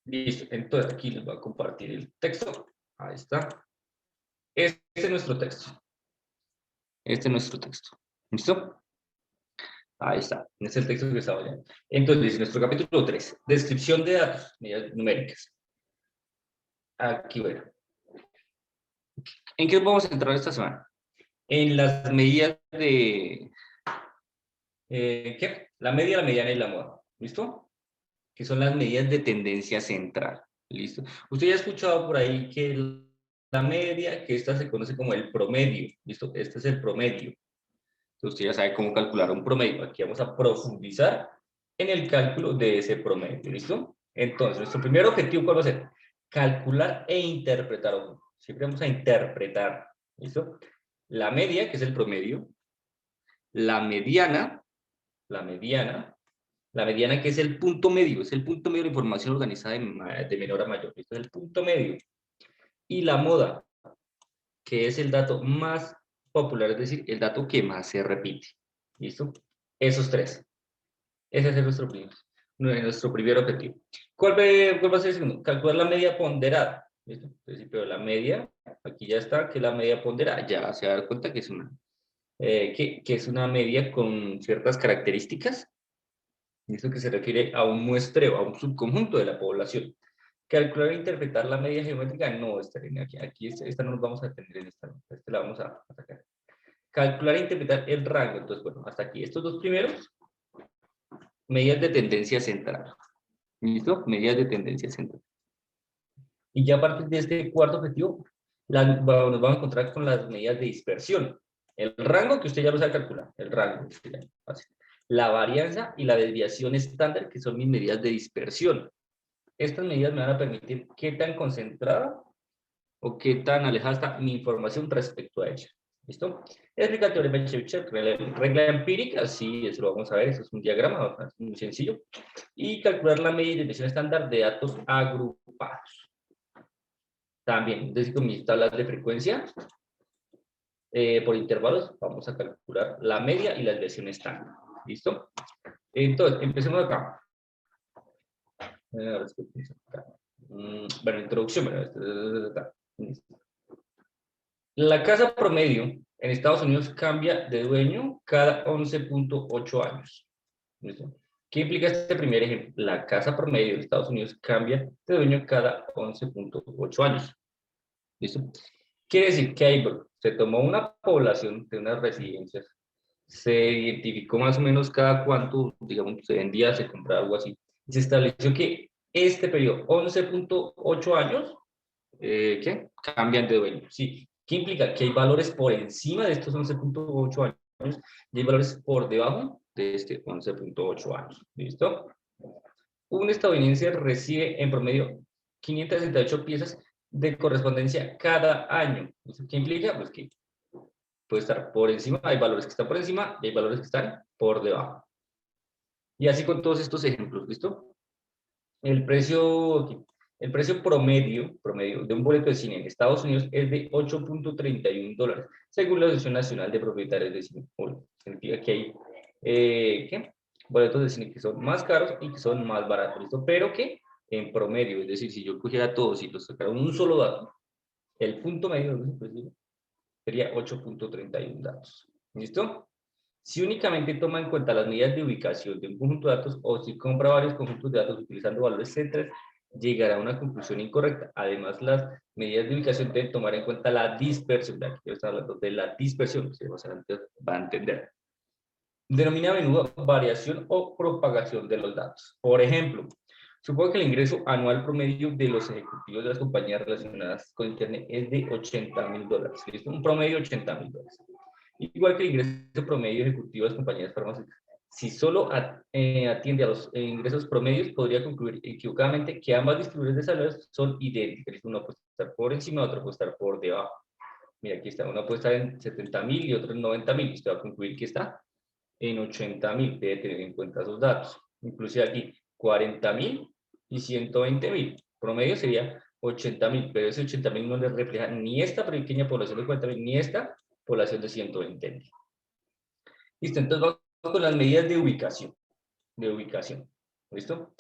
Listo, entonces aquí les voy a compartir el texto. Ahí está. Este es nuestro texto. Este es nuestro texto. ¿Listo? Ahí está. Este es el texto que estaba leyendo. Entonces, nuestro capítulo 3, descripción de datos, medidas numéricas. Aquí, bueno. ¿En qué vamos a entrar esta semana? En las medidas de... ¿qué? La media, la mediana y la moda. ¿Listo? Que son las medidas de tendencia central. ¿Listo? Usted ya ha escuchado por ahí que la media, que esta se conoce como el promedio. ¿Listo? Este es el promedio. Entonces usted ya sabe cómo calcular un promedio. Aquí vamos a profundizar en el cálculo de ese promedio. ¿Listo? Entonces, nuestro primer objetivo, ¿cuál va a ser? Calcular e interpretar. Siempre vamos a interpretar. ¿Listo? La media, que es el promedio. La mediana, la mediana, la mediana que es el punto medio, es el punto medio de información organizada de menor a mayor. Esto es el punto medio. Y la moda, que es el dato más popular, es decir, el dato que más se repite. ¿Listo? Esos tres. Ese es nuestro primer objetivo. ¿Cuál va a ser el segundo? Calcular la media ponderada. ¿Listo? Entonces, pero la media, aquí ya está, que la media ponderada, ya se va a dar cuenta que es que es una media con ciertas características. Esto que se refiere a un muestreo, a un subconjunto de la población. Calcular e interpretar la media geométrica, no, esta no nos vamos a tener en esta la vamos a sacar. Calcular e interpretar el rango, entonces, bueno, hasta aquí. Estos dos primeros, medidas de tendencia central. ¿Listo? Medidas de tendencia central. Y ya a partir de este cuarto objetivo, nos vamos a encontrar con las medidas de dispersión. El rango, que usted ya lo sabe calcular, el rango, fácil. La varianza y la desviación estándar, que son mis medidas de dispersión. Estas medidas me van a permitir qué tan concentrada o qué tan alejada está mi información respecto a ella. ¿Listo? Explica el teorema de Chebyshev, regla empírica, sí, eso lo vamos a ver, eso es un diagrama, es muy sencillo. Y calcular la media de desviación estándar de datos agrupados. También, es decir, con mis tablas de frecuencia, por intervalos, vamos a calcular la media y la desviación estándar. ¿Listo? Entonces, empecemos acá. Bueno, introducción. La casa promedio en Estados Unidos cambia de dueño cada 11.8 años. ¿Listo? ¿Qué implica este primer ejemplo? La casa promedio en Estados Unidos cambia de dueño cada 11.8 años. ¿Listo? Quiere decir que ahí se tomó una población de unas residencias, se identificó más o menos cada cuánto, digamos, se vendía, se compraba algo así, y se estableció que este periodo, 11.8 años, ¿qué? Cambian de dueño. Sí. ¿Qué implica? Que hay valores por encima de estos 11.8 años y hay valores por debajo de este 11.8 años. ¿Listo? Un estadounidense recibe en promedio 568 piezas de correspondencia cada año. ¿Qué implica? Pues que puede estar por encima, hay valores que están por encima y hay valores que están por debajo. Y así con todos estos ejemplos, ¿listo? El precio, el precio promedio de un boleto de cine en Estados Unidos es de $8.31, según la Asociación Nacional de Propietarios de Cine. Significa que hay ¿qué? Boletos de cine que son más caros y que son más baratos, ¿listo? Pero que en promedio, es decir, si yo cogiera todos y los sacara un solo dato, el punto medio sería 8.31 datos. ¿Listo? Si únicamente toma en cuenta las medidas de ubicación de un conjunto de datos o si compra varios conjuntos de datos utilizando valores centrales, llegará a una conclusión incorrecta. Además, las medidas de ubicación deben tomar en cuenta la dispersión. De aquí yo estoy hablando de la dispersión, que más adelante va a entender. Denomina a menudo variación o propagación de los datos. Por ejemplo, supongo que el ingreso anual promedio de los ejecutivos de las compañías relacionadas con Internet es de $80,000. ¿Listo? Un promedio de $80,000. Igual que el ingreso promedio ejecutivo de las compañías farmacéuticas. Si solo atiende a los ingresos promedios, podría concluir equivocadamente que ambas distribuciones de salarios son idénticas. Uno puede estar por encima, otro puede estar por debajo. Mira, aquí está, uno puede estar en 70,000 y otro en 90,000. Usted va a concluir que está en 80,000. Debe tener en cuenta esos datos. Inclusive aquí, 40,000 y 120,000. Promedio sería 80,000, pero ese 80,000 no le refleja ni esta pequeña población de 40,000, ni esta población de 120,000. Listo, entonces vamos con las medidas de ubicación. ¿Listo?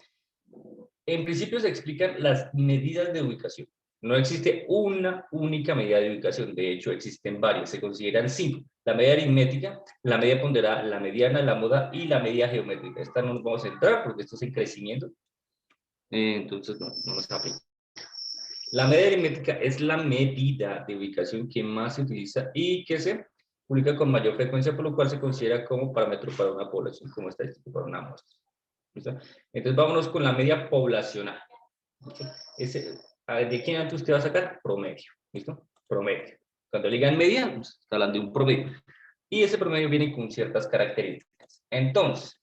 En principio se explican las medidas de ubicación. No existe una única medida de ubicación, de hecho existen varias, se consideran 5. La media aritmética, la media ponderada, la mediana, la moda y la media geométrica. Esta no nos vamos a entrar porque esto es en crecimiento, entonces no nos aplica. La media aritmética es la medida de ubicación que más se utiliza y que se publica con mayor frecuencia, por lo cual se considera como parámetro para una población, como estadístico para una muestra. ¿Listo? Entonces vámonos con la media poblacional. ¿De quién antes usted va a sacar? Promedio. ¿Listo? Promedio. Cuando le digan media, pues, está hablando de un promedio. Y ese promedio viene con ciertas características. Entonces,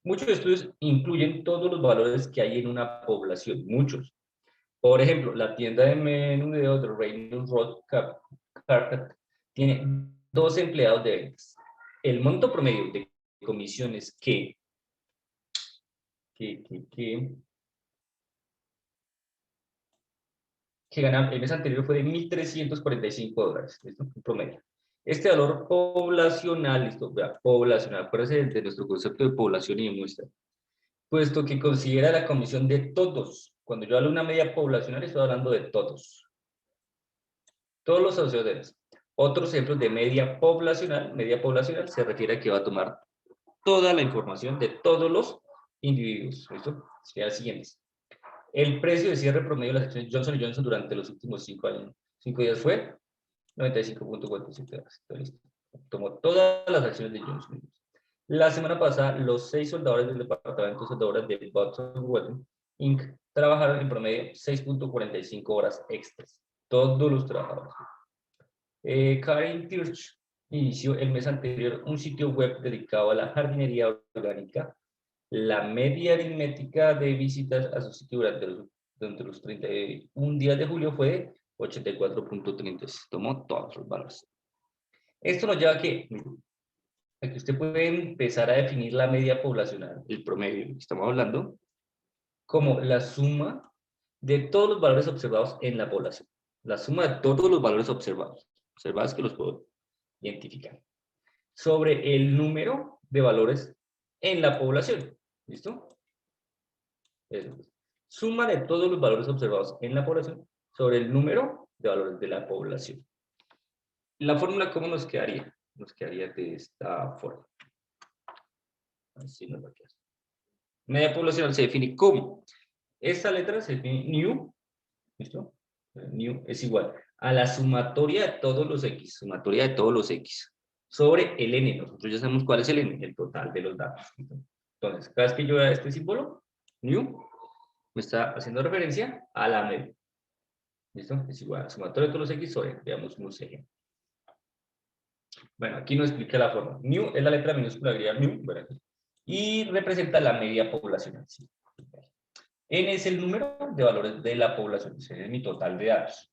muchos estudios incluyen todos los valores que hay en una población, muchos. Por ejemplo, la tienda de menudeo de Reynolds Road Carpet tiene 2 empleados de ventas. El monto promedio de comisiones que ganaron el mes anterior fue de $1,345, ¿listo? En promedio. Este valor poblacional, listo, vea, poblacional, acuérdense de nuestro concepto de población y de muestra, puesto que considera la comisión de todos. Cuando yo hablo de una media poblacional, estoy hablando de todos los asociados. Otros ejemplos de media poblacional se refiere a que va a tomar toda la información de todos los individuos. ¿Listo? Sería el siguiente. El precio de cierre promedio de las acciones Johnson & Johnson durante los últimos 5 días fue 95.47 horas. Listo. Tomó todas las acciones de Johnson & Johnson. La semana pasada, los 6 soldadores del departamento de soldadores de Boston Welding Inc. trabajaron en promedio 6.45 horas extras. Todos los trabajadores. Karen Kirch inició el mes anterior un sitio web dedicado a la jardinería orgánica. La media aritmética de visitas a su sitio durante los 31 días de julio fue de 84.30. Tomó todos los valores. Esto nos lleva a que usted puede empezar a definir la media poblacional, el promedio que estamos hablando, como la suma de todos los valores observados en la población. La suma de todos los valores observados que los puedo identificar, sobre el número de valores en la población. ¿Listo? Eso. Suma de todos los valores observados en la población sobre el número de valores de la población. La fórmula, ¿cómo nos quedaría? Nos quedaría de esta forma. Así nos va a quedar. Media poblacional se define como. Esta letra se define new. ¿Listo? New es igual a la sumatoria de todos los X. Sumatoria de todos los X. Sobre el N. Nosotros ya sabemos cuál es el N, el total de los datos. Entonces, cada vez que yo vea este símbolo, new, me está haciendo referencia a la media. ¿Listo? Es igual a la sumatoria de todos los X sobre, veamos unos ejemplos. Bueno, aquí nos explica la forma. New es la letra minúscula griega new, bueno, y representa la media poblacional. ¿Sí? N es el número de valores de la población, ese es mi total de datos.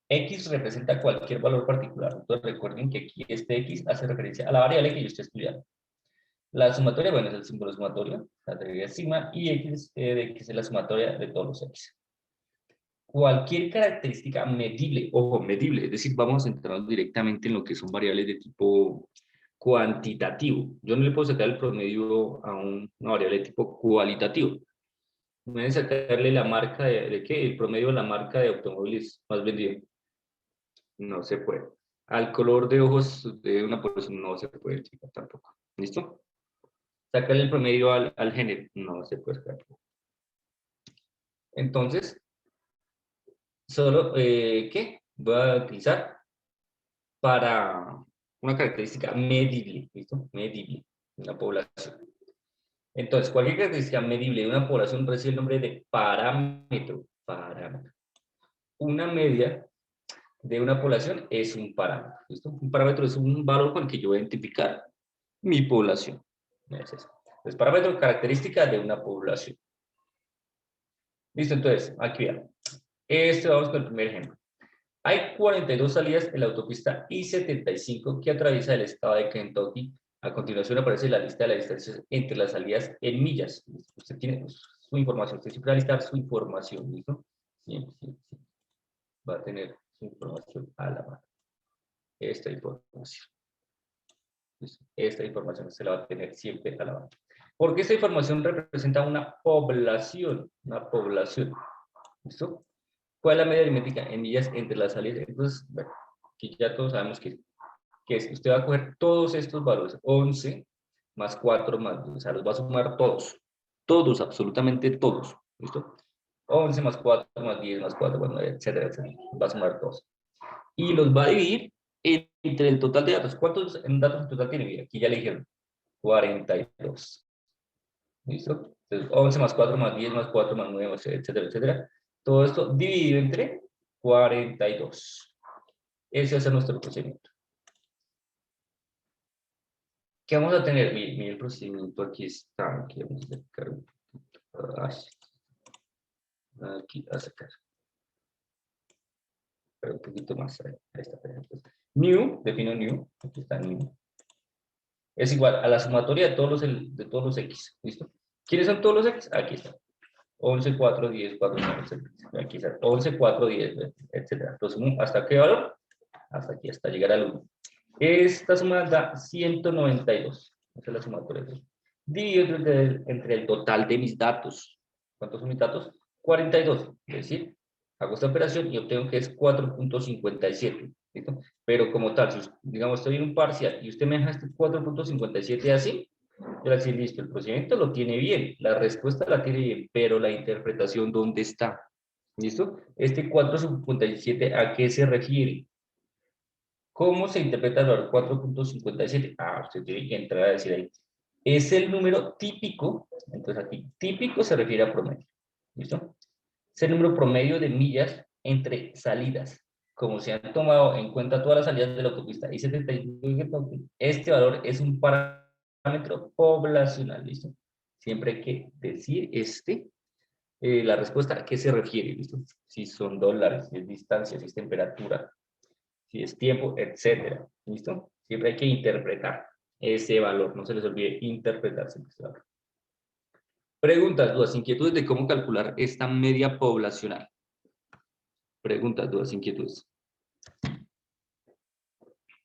X representa cualquier valor particular. Entonces recuerden que aquí este X hace referencia a la variable que yo estoy estudiando. La sumatoria, bueno, es el símbolo sumatoria, la teoría sigma, y X de X es la sumatoria de todos los X. Cualquier característica medible, ojo, medible, es decir, vamos a centrarnos directamente en lo que son variables de tipo cuantitativo. Yo no le puedo sacar el promedio a una variable de tipo cualitativo. Me deben sacarle la marca de qué, el promedio de la marca de automóviles más vendido. No se puede. Al color de ojos de una persona no se puede checar tampoco. ¿Listo? Sacarle el promedio al género. No se puede sacar. Entonces, solo, ¿qué? Voy a utilizar para una característica medible. ¿Listo? Medible de una población. Entonces, cualquier característica medible de una población recibe el nombre de parámetro. Parámetro. Una media de una población es un parámetro. ¿Listo? Un parámetro es un valor con el que yo voy a identificar mi población. Es eso. Entonces, parámetro característica de una población. Listo, entonces, aquí vean. Vamos con el primer ejemplo. Hay 42 salidas en la autopista I-75 que atraviesa el estado de Kentucky. A continuación aparece la lista de las distancias entre las salidas en millas. Usted tiene su información, usted siempre va a listar su información, ¿listo? Siempre, siempre. Va a tener su información a la mano. Esta información. Esta información se la va a tener siempre a la mano. Porque esta información representa una población, ¿listo? ¿Cuál es la media aritmética en millas entre las salidas? Entonces, bueno, aquí ya todos sabemos que es, usted va a coger todos estos valores, 11 más 4 más 2, o sea, los va a sumar todos, absolutamente todos, ¿listo? 11 más 4 más 10 más 4 más 9, etcétera, etcétera, va a sumar todos. Y los va a dividir entre el total de datos. ¿Cuántos datos en total tiene? Mira, aquí ya le dijeron 42. ¿Listo? Entonces, 11 más 4 más 10 más 4 más 9, etcétera, etcétera. Todo esto dividido entre 42. Ese es nuestro procedimiento. ¿Qué vamos a tener? Mire, el procedimiento aquí está. Aquí vamos a sacar un poquito. Aquí a sacar. Pero un poquito más. Ahí está. New, defino new. Aquí está new. Es igual a la sumatoria de todos los X. ¿Listo? ¿Quiénes son todos los X? Aquí está. 11, 4, 10, 4, 9, etc. Aquí está. 11, 4, 10, etc. Lo sumo hasta qué valor? Hasta aquí, hasta llegar al 1. Esta suma da 192. Esa es la sumatoria. Dividido entre el total de mis datos. ¿Cuántos son mis datos? 42. Es decir, hago esta operación y obtengo que es 4.57. ¿Listo? Pero como tal, si digamos estoy en un parcial y usted me deja este 4.57 así, yo le decir, listo, el procedimiento lo tiene bien, la respuesta la tiene bien, pero la interpretación, ¿dónde está? ¿Listo? Este 4.57, ¿a qué se refiere? ¿Cómo se interpreta el valor 4.57? Ah, usted tiene que entrar a decir ahí. Es el número típico, entonces aquí, típico se refiere a promedio. ¿Listo? Es el número promedio de millas entre salidas. Como se han tomado en cuenta todas las salidas de la autopista I-75, este valor es un parámetro poblacional, ¿listo? Siempre hay que decir la respuesta a qué se refiere, ¿listo? Si son dólares, si es distancia, si es temperatura, si es tiempo, etcétera, ¿listo? Siempre hay que interpretar ese valor, no se les olvide interpretar ese valor. Preguntas, dudas, inquietudes de cómo calcular esta media poblacional. Preguntas, dudas, inquietudes.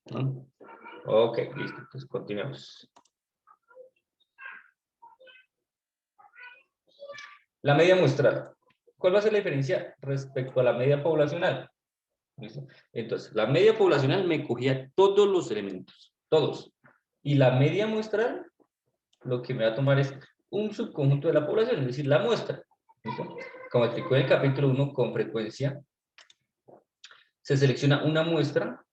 ¿No? Ok, listo, entonces continuemos. La media muestral. ¿Cuál va a ser la diferencia respecto a la media poblacional? ¿Listo? Entonces, la media poblacional me cogía todos los elementos, todos. Y la media muestral, lo que me va a tomar es un subconjunto de la población, es decir, la muestra. ¿Listo? Como explicó en el capítulo 1, con frecuencia, se selecciona una muestra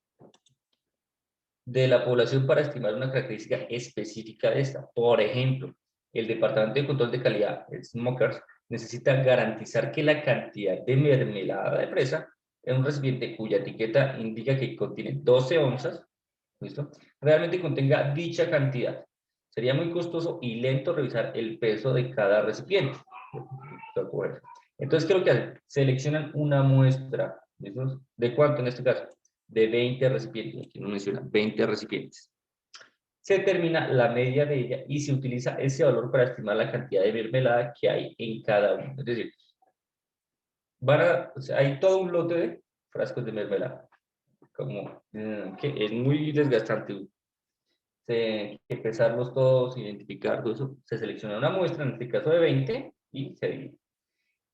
de la población para estimar una característica específica de esta. Por ejemplo, el Departamento de Control de Calidad, el Smokers, necesita garantizar que la cantidad de mermelada de fresa en un recipiente cuya etiqueta indica que contiene 12 onzas, ¿listo? Realmente contenga dicha cantidad. Sería muy costoso y lento revisar el peso de cada recipiente. Entonces, ¿qué es lo que hacen? Seleccionan una muestra. ¿Listo? ¿De cuánto en este caso? De 20 recipientes. Aquí no menciona 20 recipientes. Se determina la media de ella y se utiliza ese valor para estimar la cantidad de mermelada que hay en cada uno. Es decir, o sea, hay todo un lote de frascos de mermelada. Como que es muy desgastante. Hay que pesarlos todos, identificar todo eso. Se selecciona una muestra, en este caso de 20, y se divide.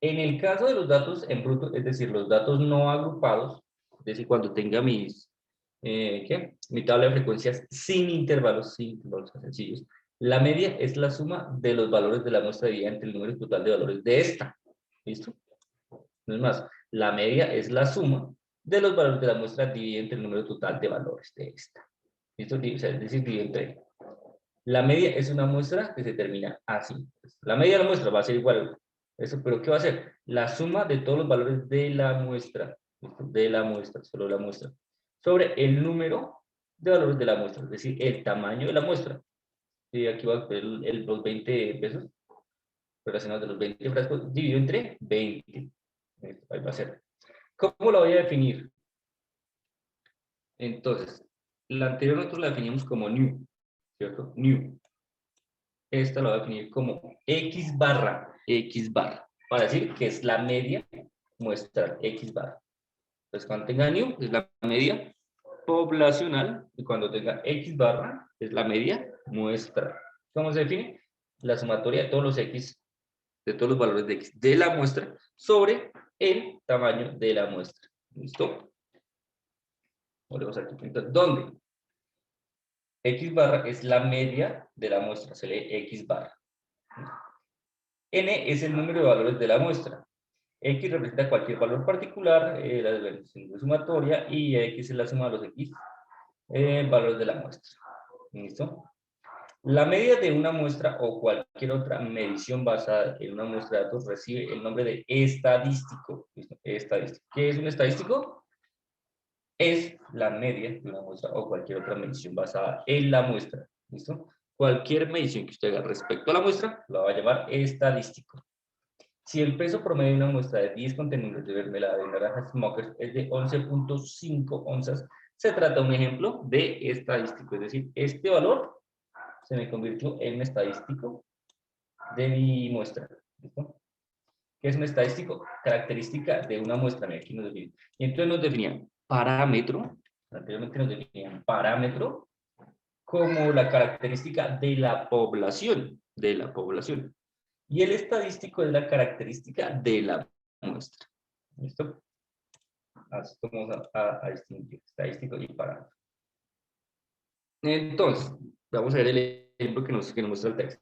En el caso de los datos en bruto, es decir, los datos no agrupados, es decir, cuando tenga mi tabla de frecuencias sin intervalos sencillos, la media es la suma de los valores de la muestra dividida entre el número total de valores de esta. ¿Listo? No es más, la media es la suma de los valores de la muestra dividida entre el número total de valores de esta. ¿Listo? O sea, es decir, dividido entre. La media es una muestra que se termina así. La media de la muestra va a ser igual. Eso, pero ¿qué va a ser? La suma de todos los valores de la muestra. De la muestra, solo la muestra. Sobre el número de valores de la muestra, es decir, el tamaño de la muestra. Y aquí va a ser los 20 pesos relacionados de los 20 frascos dividido entre 20. Ahí va a ser. ¿Cómo lo voy a definir? Entonces, la anterior nosotros la definimos como new, ¿cierto? New. Esta la voy a definir como X barra, para decir que es la media muestral, X barra. Entonces, cuando tenga new, es la media poblacional, y cuando tenga X barra, es la media muestral. ¿Cómo se define? la sumatoria de todos los x, de todos los valores de x de la muestra sobre el tamaño de la muestra. ¿Listo? Volvemos aquí. Entonces, ¿dónde? X barra es la media de la muestra, se lee X barra. N es el número de valores de la muestra. X representa cualquier valor particular, la desviación de sumatoria, y X es la suma de los X valores de la muestra. ¿Listo? La media de una muestra o cualquier otra medición basada en una muestra de datos recibe el nombre de estadístico. ¿Listo? Estadístico. ¿Qué es un estadístico? Es la media de una muestra o cualquier otra medición basada en la muestra. ¿Listo? Cualquier medición que usted haga respecto a la muestra, la va a llamar estadístico. Si el peso promedio de una muestra de 10 contenidos de mermelada de naranjas Smuckers es de 11.5 onzas, se trata de un ejemplo de estadístico. Es decir, este valor se me convirtió en un estadístico de mi muestra. ¿Listo? ¿Qué es un estadístico? Característica de una muestra. Mira, aquí nos definen. Y entonces nos definían parámetro, anteriormente nos definían parámetro como la característica de la población, Y el estadístico es la característica de la muestra. ¿Listo? Así vamos a distinguir estadístico y parámetro. Entonces, vamos a ver el ejemplo que nos muestra el texto.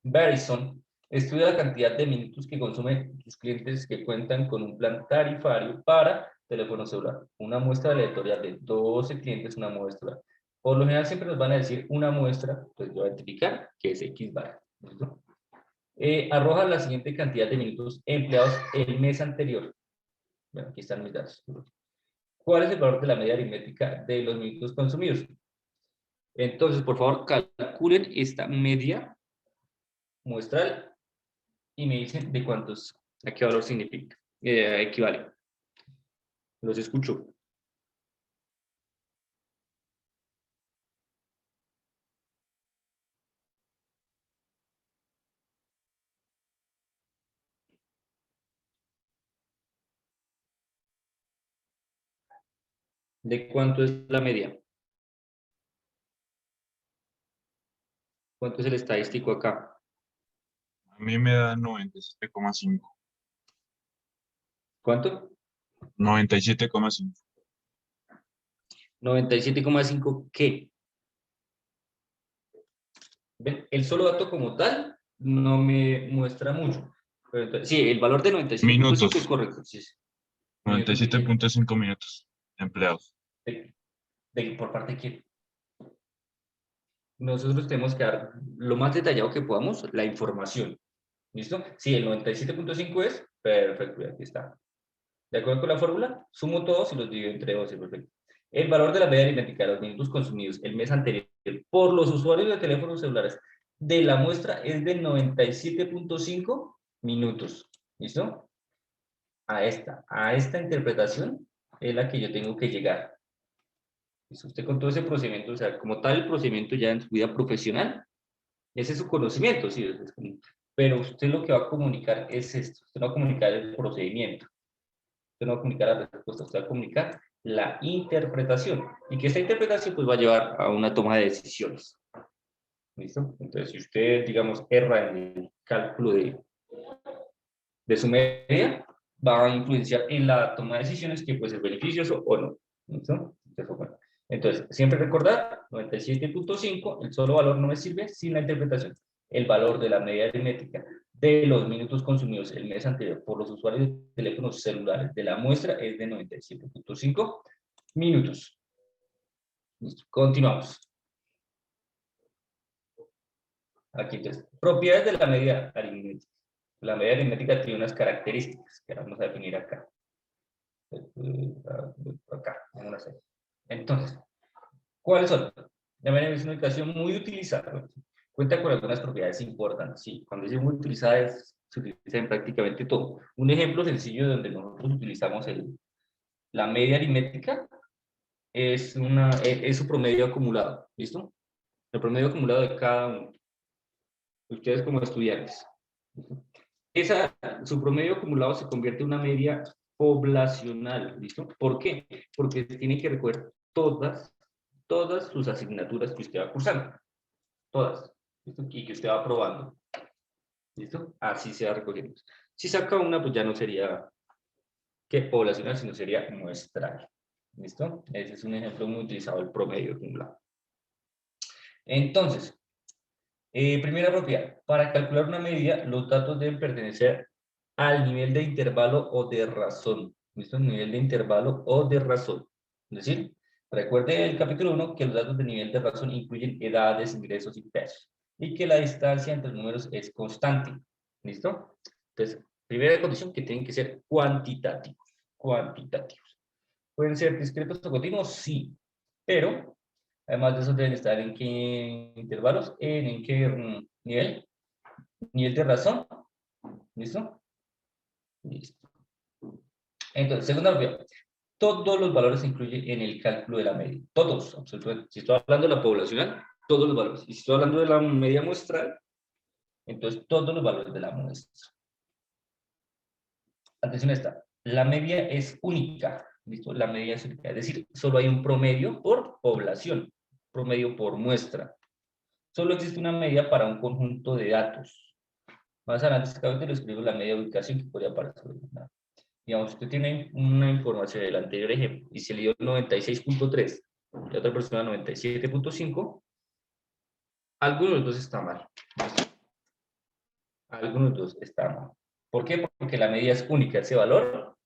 Verizon estudia la cantidad de minutos que consumen sus clientes que cuentan con un plan tarifario para teléfono celular. Una muestra aleatoria de 12 clientes, una muestra. Por lo general siempre nos van a decir una muestra, pues yo voy a identificar que es X bar. ¿Listo? Arroja la siguiente cantidad de minutos empleados el mes anterior. Bueno, aquí están mis datos. ¿Cuál es el valor de la media aritmética de los minutos consumidos? Entonces, por favor, calculen esta media muestral y me dicen de cuántos, a qué valor significa, equivale. Los escucho. ¿De cuánto es la media? ¿Cuánto es el estadístico acá? A mí me da 97,5. ¿Cuánto? 97,5. 97,5, ¿qué? ¿Ven? El solo dato como tal no me muestra mucho. Pero entonces, sí, el valor de 97,5 es Minutos. correcto. Sí, sí. ¿Minutos de qué? 97,5 minutos empleados. ¿Por parte de quién? Nosotros tenemos que dar lo más detallado que podamos la información. ¿Listo? Sí, el 97,5 es perfecto, aquí está. ¿De acuerdo con la fórmula? Sumo todos y los divido entre 12, perfecto. El valor de la media aritmética de los minutos consumidos el mes anterior por los usuarios de teléfonos celulares de la muestra es de 97,5 minutos. ¿Listo? A esta interpretación es la que yo tengo que llegar. ¿Listo? Usted con todo ese procedimiento, o sea, como tal el procedimiento ya en su vida profesional, ese es su conocimiento, sí, pero usted lo que va a comunicar es esto, usted no va a comunicar el procedimiento, usted no va a comunicar la respuesta, usted va a comunicar la interpretación, y que esta interpretación pues va a llevar a una toma de decisiones. ¿Listo? Entonces, si usted, digamos, erra en el cálculo de su media, va a influenciar en la toma de decisiones que puede ser beneficioso o no. ¿Listo? Entonces, siempre recordar, 97,5, el solo valor no me sirve sin la interpretación. El valor de la media aritmética de los minutos consumidos el mes anterior por los usuarios de teléfonos celulares de la muestra es de 97,5 minutos. Listo. Continuamos. Aquí entonces, propiedades de la media aritmética. La media aritmética tiene unas características que vamos a definir acá. Acá, en una serie. Entonces, ¿cuáles son? La media es una ecuación muy utilizada. Cuenta con algunas propiedades importantes. Sí, cuando dice muy utilizada se utiliza en prácticamente todo. Un ejemplo sencillo donde nosotros utilizamos la media aritmética es su promedio acumulado. ¿Listo? El promedio acumulado de cada uno. Ustedes como estudiantes. Su promedio acumulado se convierte en una media poblacional, ¿listo? ¿Por qué? Porque tiene que recoger todas sus asignaturas que usted va cursando, todas. ¿Listo? Y que usted va probando. ¿Listo? Así se va recogiendo. Si saca una, pues ya no sería que poblacional, sino sería muestral. ¿Listo? Ese es un ejemplo muy utilizado, el promedio de un lado. Entonces, primera propiedad. Para calcular una medida, los datos deben pertenecer al nivel de intervalo o de razón. ¿Listo? Nivel de intervalo o de razón. Es decir, recuerde el capítulo 1 que los datos de nivel de razón incluyen edades, ingresos y pesos. Y que la distancia entre los números es constante. ¿Listo? Entonces, primera condición que tienen que ser cuantitativos. Cuantitativos. ¿Pueden ser discretos o continuos? Sí. Pero, además de eso, deben estar en qué intervalos, en qué nivel. Nivel de razón. ¿Listo? Listo. Entonces, segunda propiedad. Todos los valores se incluyen en el cálculo de la media. Todos, absolutamente. Si estoy hablando de la poblacional, todos los valores. Y si estoy hablando de la media muestral, entonces todos los valores de la muestra. Atención a esta. La media es única. ¿Listo? La media es única. Es decir, solo hay un promedio por población. Promedio por muestra. Solo existe una media para un conjunto de datos. Más adelante, lo escribo la media de ubicación que podría aparecer. Digamos, usted tiene una información del anterior ejemplo y se le dio 96.3 y otra persona 97.5, alguno de los dos está mal. Alguno de los dos está mal. ¿Por qué? Porque la medida es única. Ese valor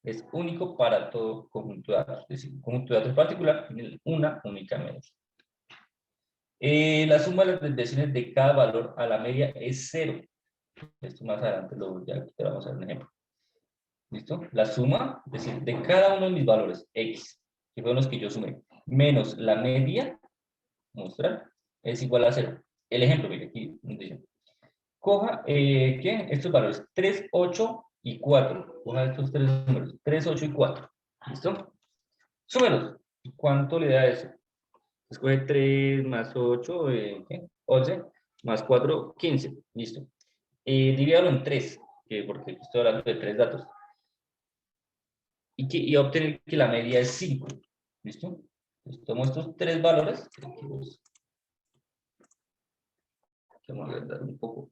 es único para todo conjunto de datos. Es decir, un conjunto de datos particular tiene una única medida. La suma de las desviaciones de cada valor a la media es 0. Esto más adelante ya te vamos a dar un ejemplo. ¿Listo? La suma, es decir, de cada uno de mis valores X, que fueron los que yo sumé, menos la media, mostrar, es igual a 0. El ejemplo, mire, aquí dice, coja, ¿qué? Estos valores, 3, 8 y 4. Coja estos tres números, 3, 8 y 4. ¿Listo? Súmelos. ¿Y cuánto le da eso? Escoge 3 más 8, ¿qué? 11, más 4, 15. Listo. Divídalo en 3, porque estoy hablando de 3 datos. Y obtener que la media es 5. ¿Listo? Entonces, tomo estos tres valores. Vamos a agrandar un poco.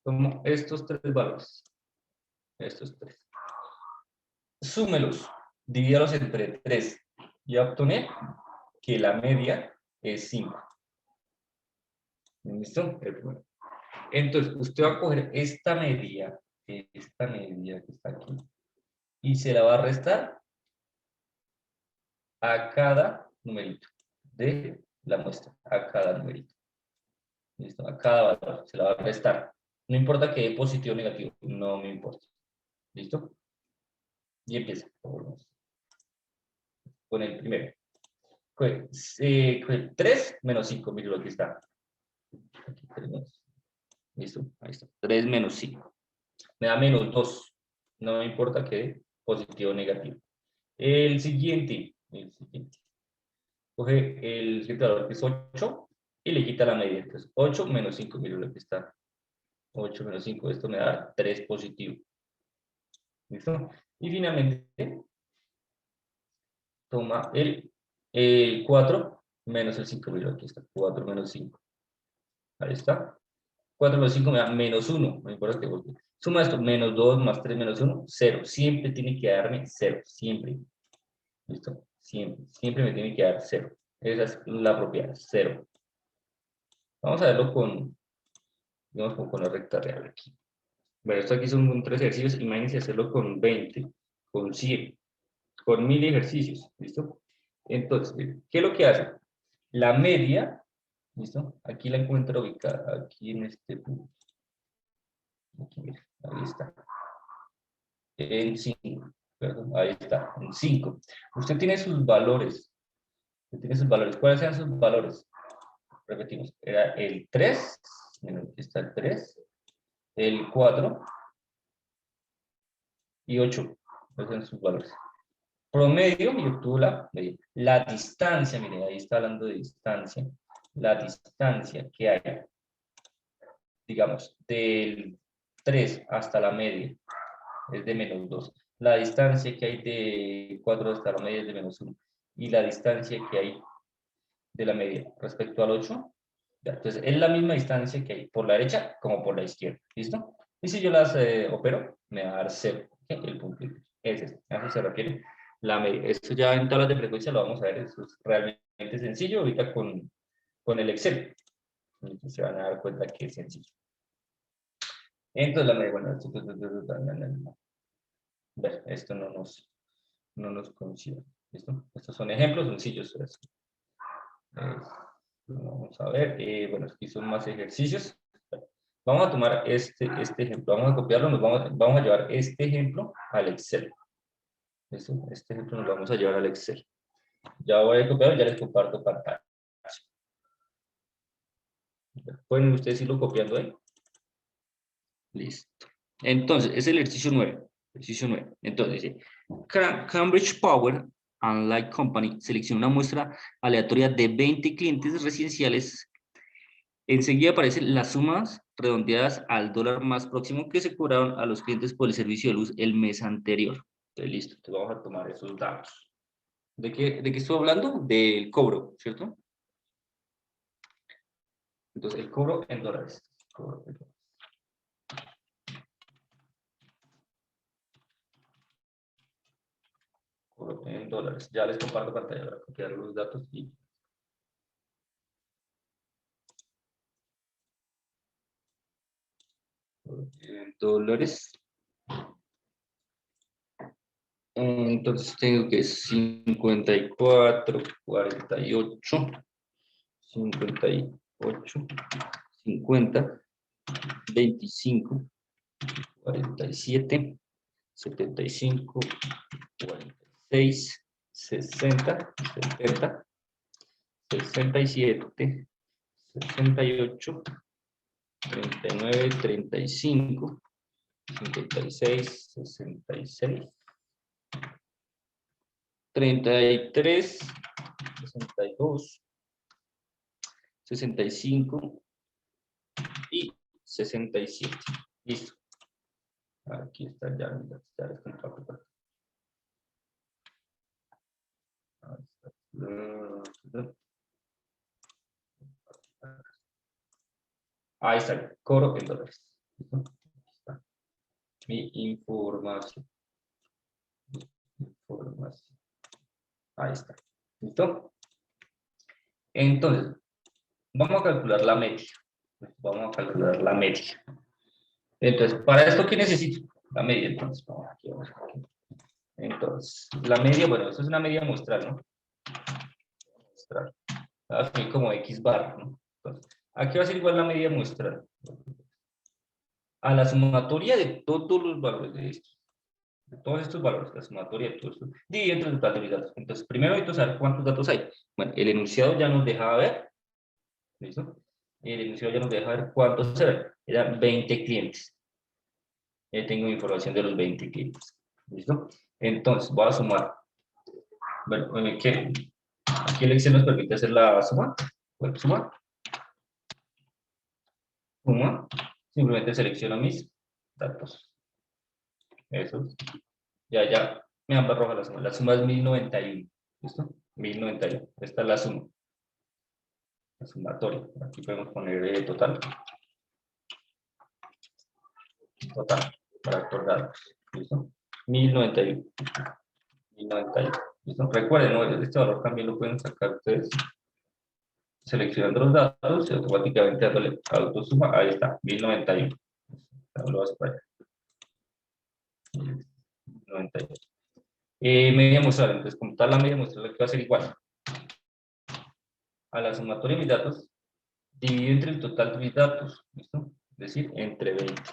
Tomo estos tres valores. Estos tres. Súmelos. Divídalos entre 3. Y obtener que la media es 5. ¿Listo? El primero. Entonces, usted va a coger esta media que está aquí, y se la va a restar a cada numerito de la muestra, a cada numerito. ¿Listo? A cada valor se la va a restar. No importa que dé positivo o negativo, no me importa. ¿Listo? Y empieza. Con el primero. Con 3 menos 5, mire lo que está. Aquí, 3 menos. ¿Listo? Ahí está. 3 menos 5. Me da menos 2. No me importa que dé positivo o negativo. El siguiente. Coge el siguiente valor que es 8 y le quita la media. Entonces, 8 menos 5, mire lo que está. 8 menos 5, esto me da 3 positivo. ¿Listo? Y finalmente, toma el 4 menos el 5. Mira, aquí está. 4 menos 5. Ahí está. 4 menos 5 me da menos 1. No importa que voltee. Suma esto. Menos 2 más 3 menos 1. 0. Siempre tiene que darme 0. Siempre. ¿Listo? Siempre. Siempre me tiene que dar 0. Esa es la propiedad. 0. Vamos a verlo con, digamos, con la recta real aquí. Bueno, esto aquí son 3 ejercicios. Imagínense hacerlo con 20, con 100, con 1000 ejercicios. ¿Listo? Entonces, ¿qué es lo que hace? La media, ¿listo? Aquí la encuentro ubicada, aquí en este punto. Aquí, mira, ahí está. En 5, perdón, ahí está, en 5. Usted tiene sus valores. Usted tiene sus valores. ¿Cuáles eran sus valores? Repetimos, era el 3, aquí está el 3, el 4 y 8. Esos eran sus valores. Promedio, y obtuvo la media. La distancia, mire, ahí está hablando de distancia. La distancia que hay, digamos, del 3 hasta la media es de menos 2. La distancia que hay de 4 hasta la media es de menos 1. y la distancia que hay de la media respecto al 8. Ya, entonces, es la misma distancia que hay por la derecha como por la izquierda. ¿Listo? Y si yo las opero, me va a dar 0. El punto es este. A eso se refiere la media. Esto ya en tablas de frecuencia lo vamos a ver. Eso es realmente sencillo ahorita con el Excel. Entonces, se van a dar cuenta que es sencillo. Entonces, la media, bueno, esto no nos considera. ¿Listo? Estos son ejemplos sencillos. Vamos a ver, bueno, aquí son más ejercicios. Vamos a tomar este ejemplo, vamos a copiarlo, vamos a llevar este ejemplo al Excel. Este ejemplo nos vamos a llevar al Excel. Ya voy a copiar, ya les comparto pantalla. ¿Pueden ustedes irlo copiando ahí? Listo. Entonces, es el ejercicio 9. Ejercicio 9. Entonces dice, Cambridge Power and Light Company selecciona una muestra aleatoria de 20 clientes residenciales. Enseguida aparecen las sumas redondeadas al dólar más próximo que se cobraron a los clientes por el servicio de luz el mes anterior. Entonces, listo, entonces vamos a tomar esos datos. ¿De qué estoy hablando? Del cobro, ¿cierto? Entonces, el cobro en dólares. Cobro en dólares. Ya les comparto pantalla para copiar los datos y en dólares. Entonces tengo que 54, 48, 58, 50, 25, 47, 75, 46, 60, 70, 67, 68, 39, 35, 56, 66, 33, 62, 65 y 67. Listo. Aquí está ya les comparto. Ahí está el cobro en dólares. Está mi información. Ahí está. ¿Listo? Entonces, vamos a calcular la media. Vamos a calcular la media. Entonces, para esto, ¿qué necesito? La media, entonces. Vamos aquí. Entonces, la media, bueno, esto es una media muestral, ¿no? Muestral. Así como X bar, ¿no? Entonces, aquí va a ser igual la media muestral a la sumatoria de todos los valores de estos. De todos estos valores, la sumatoria de todos estos, dividido entre el total de mis datos. Entonces, primero necesito saber cuántos datos hay. Bueno, el enunciado ya nos deja ver, ¿listo? El enunciado ya nos deja ver cuántos eran. Eran 20 clientes. Ya tengo información de los 20 clientes. ¿Listo? Entonces, voy a sumar. Bueno, aquí el Excel nos permite hacer la suma. Bueno, suma. Suma. Simplemente selecciono mis datos. Eso. Ya me han arroja la suma. La suma es 1091. ¿Listo? 1091. Esta es la suma. La sumatoria. Aquí podemos poner total. Total. Para acordar. ¿Listo? 1091. 1091. ¿Listo? Recuerden, ¿no? Este valor también lo pueden sacar ustedes seleccionando los datos y automáticamente dándole autosuma. Ahí está, 1091. Lo vas para allá. 91. Media muestral, entonces como tal la media muestral va a ser igual a la sumatoria de mis datos dividido entre el total de mis datos, ¿listo? Es decir, entre 20.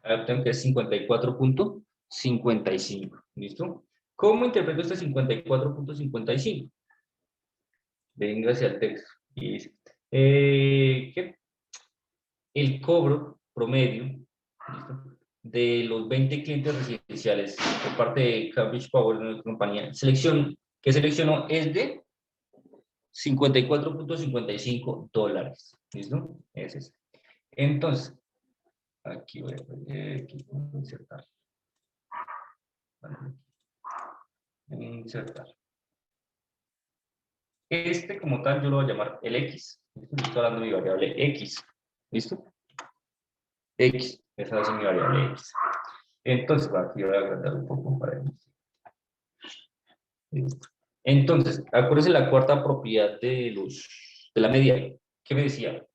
Ahora tengo que es 54.55, ¿listo? ¿Cómo interpreto este 54.55? Venga hacia el texto y dice, ¿qué? El cobro promedio, ¿listo?, de los 20 clientes residenciales por parte de Cambridge Power, de nuestra compañía, que seleccionó es de $54.55. ¿Listo? Ese es. Entonces, aquí voy a insertar. Insertar. Este como tal yo lo voy a llamar el X. Estoy hablando de mi variable X. ¿Listo? X. Esa va a ser mi variable X. Entonces, aquí voy a agrandar un poco para ver. Entonces, acuérdense la cuarta propiedad de la media. ¿Qué me decía?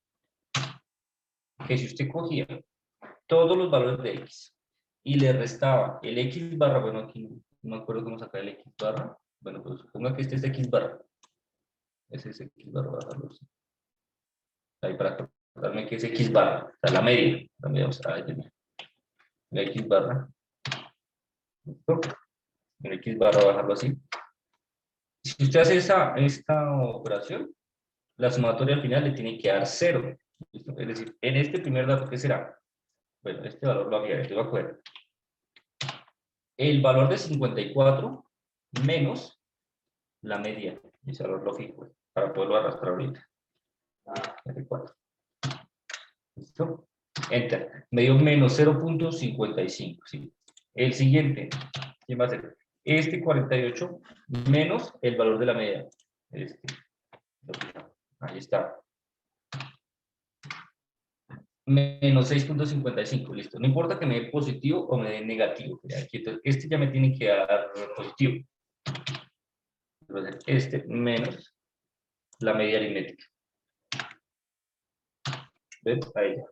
Que si usted cogía todos los valores de X y le restaba el X barra, bueno, aquí no me acuerdo cómo sacar el X barra. Bueno, pues suponga que este es X barra. Ese es X barra, bajarlo así. Ahí para acordarme que es X barra, o sea, la media. También vamos a ver, la X barra. ¿Listo? El X barra, bajarlo así. Si usted hace esta operación, la sumatoria al final le tiene que dar 0. ¿Listo? Es decir, en este primer dato, ¿qué será? Bueno, este valor lo voy a coger. El valor de 54 menos la media. Ese valor lo fijo para poderlo arrastrar ahorita. 54. ¿Listo? Enter. Me dio menos 0.55. ¿Sí? El siguiente, ¿quién va a ser? Este 48 menos el valor de la media. Ahí está. Menos 6.55, listo. No importa que me dé positivo o me dé negativo. Aquí, entonces, este ya me tiene que dar positivo. Entonces, este menos la media aritmética. ¿Ves? Ahí ya.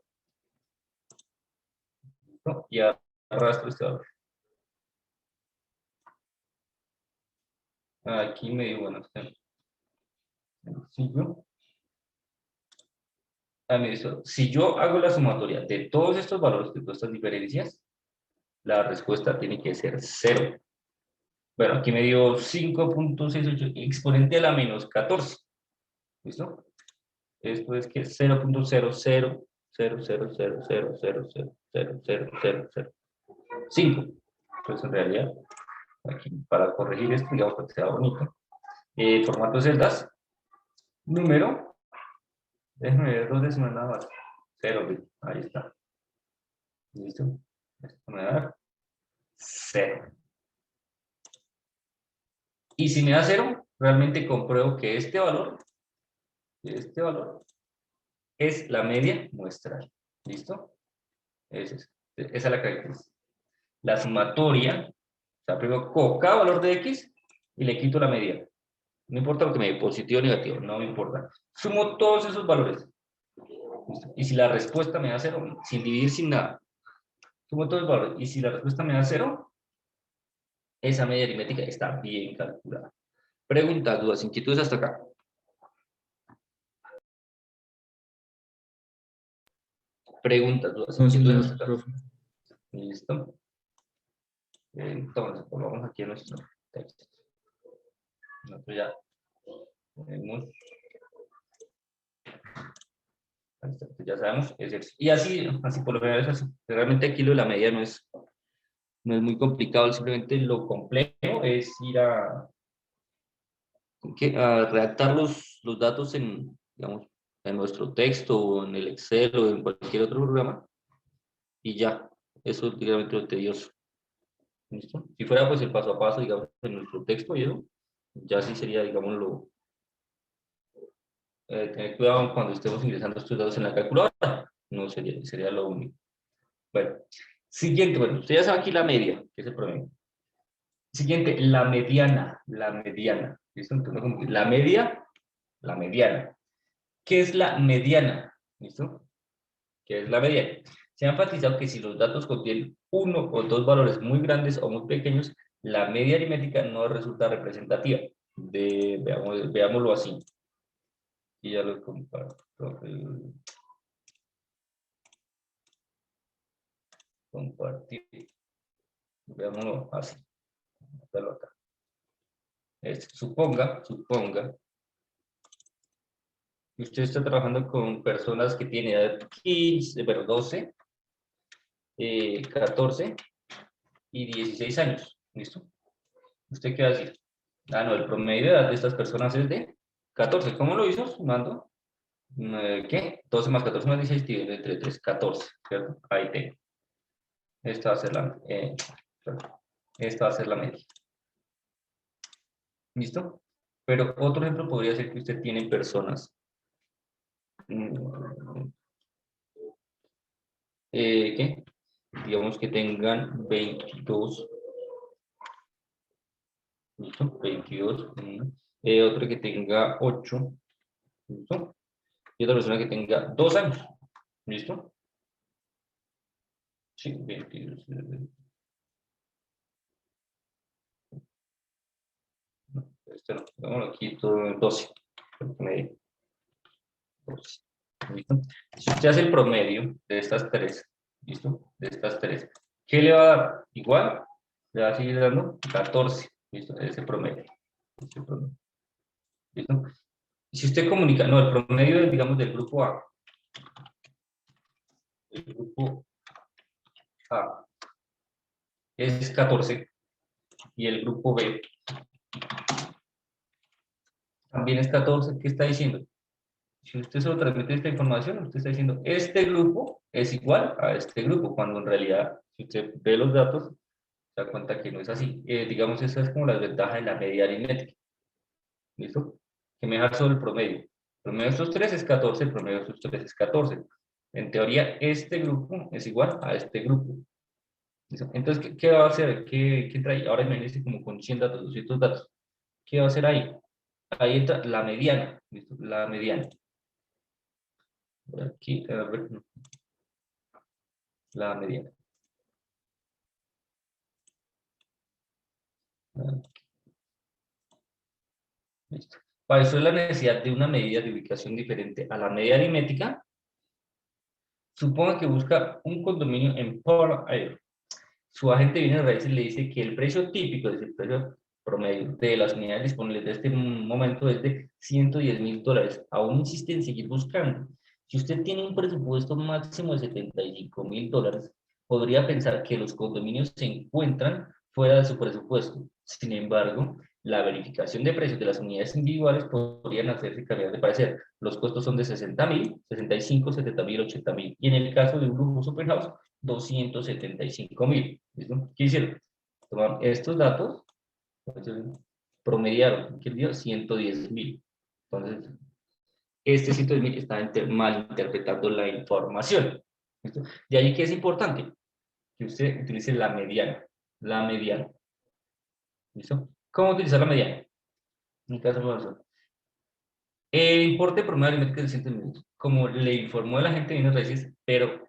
¿No? Y arrastro este valor. Aquí me dio, bueno, si yo hago la sumatoria de todos estos valores, de todas estas diferencias, la respuesta tiene que ser 0. Bueno, aquí me dio 5.68 exponente a la menos 14. ¿Listo? Esto es que 0.00000000000005. Pues en realidad, aquí para corregir esto, digamos para que sea bonito. Formato de celdas. Número. Déjenme ver dos décimas nada más. 0, ahí está. ¿Listo? Esto me da 0. Y si me da 0, realmente compruebo que este valor es la media muestral. ¿Listo? Esa es la característica. La sumatoria, o sea, primero cojo cada valor de X y le quito la media. No importa lo que me dé, positivo o negativo, no me importa. Sumo todos esos valores. ¿Listo? Y si la respuesta me da 0, sin dividir, sin nada, sumo todos los valores. Y si la respuesta me da 0, esa media aritmética está bien calculada. Preguntas, dudas, inquietudes hasta acá. Preguntas, dudas, inquietudes hasta acá. Listo. Entonces, pues vamos aquí a nuestro texto. Nosotros ya tenemos. Ya sabemos, es eso. Y así por lo general es así. Realmente aquí lo de la media no es muy complicado, simplemente lo complejo es ir a redactar los datos en, digamos, en nuestro texto o en el Excel o en cualquier otro programa y ya, eso es realmente lo tedioso. ¿Listo? Si fuera pues el paso a paso, digamos, en nuestro texto y eso, ya sí sería, digámoslo, tener cuidado cuando estemos ingresando estos datos en la calculadora, no sería lo único. Bueno, siguiente, bueno, usted ya sabe aquí la media, que es el promedio. Siguiente, la mediana, ¿listo? Entonces, la media, la mediana. ¿Qué es la mediana? ¿Listo? ¿Qué es la mediana? Se ha enfatizado que si los datos contienen uno o dos valores muy grandes o muy pequeños, la media aritmética no resulta representativa. Veámoslo así. Y ya lo comparto. Compartir. Veámoslo así. Acá. Suponga que usted está trabajando con personas que tienen edad 15, 12, 14 y 16 años. ¿Listo? ¿Usted qué va a decir? Ah, no, el promedio de edad de estas personas es de 14. ¿Cómo lo hizo? Sumando. ¿Qué? 12 más 14 más 16 dividido entre 3, 14. ¿Cierto? Ahí tengo. Esta va a ser esta va a ser la media. ¿Listo? Pero otro ejemplo podría ser que usted tiene personas mm, ¿qué? Digamos que tengan 22, ¿listo? 22, otro que tenga 8, ¿listo? Y otra persona que tenga 2 años, ¿listo? Sí, 22. No, este no, pongámoslo aquí todo en 12. Promedio, 12, ¿listo? Si usted hace el promedio de estas tres, ¿listo? De estas tres, ¿qué le va a dar? Igual, le va a seguir dando 14, ¿listo? Ese promedio. Ese promedio, ¿listo? Si usted comunica, no, el promedio, digamos, del grupo A, el grupo A es 14 y el grupo B también es 14, ¿qué está diciendo? Si usted solo transmite esta información, usted está diciendo, este grupo es igual a este grupo, cuando en realidad, si usted ve los datos, se da cuenta que no es así. Digamos, esa es como la desventaja de la media aritmética. ¿Listo? Que me deja solo el promedio. El promedio de estos tres es 14, el promedio de estos tres es 14. En teoría, este grupo es igual a este grupo. ¿Listo? Entonces, ¿qué va a hacer? ¿Qué trae? Ahora imagínense como con 100 datos, 200 datos. ¿Qué va a hacer ahí? Ahí entra la mediana. ¿Listo? La mediana. Por aquí, a ver, no, la mediana. Listo. Para eso es la necesidad de una medida de ubicación diferente a la media aritmética. Suponga que busca un condominio en Port Air. Su agente de bienes raíces le dice que el precio típico, es el precio promedio de las unidades disponibles de este momento es de $110,000. Aún insiste en seguir buscando. Si usted tiene un presupuesto máximo de $75,000, podría pensar que los condominios se encuentran fuera de su presupuesto. Sin embargo, la verificación de precios de las unidades individuales podrían hacerse cambiar de parecer. Los costos son de 60,000, 65, 70,000, 80,000. Y en el caso de un lujoso penthouse, 275,000. ¿Listo? ¿Qué hicieron? Tomaron estos datos, promediaron, ¿qué dio? 110,000. Entonces, este 110,000 está mal interpretando la información. ¿Listo? De ahí que es importante que usted utilice la mediana. La mediana. ¿Listo? ¿Cómo utilizar la mediana? En el caso de el importe promedio aritmético es de 100,000. Como le informó el agente de bienes raíces, pero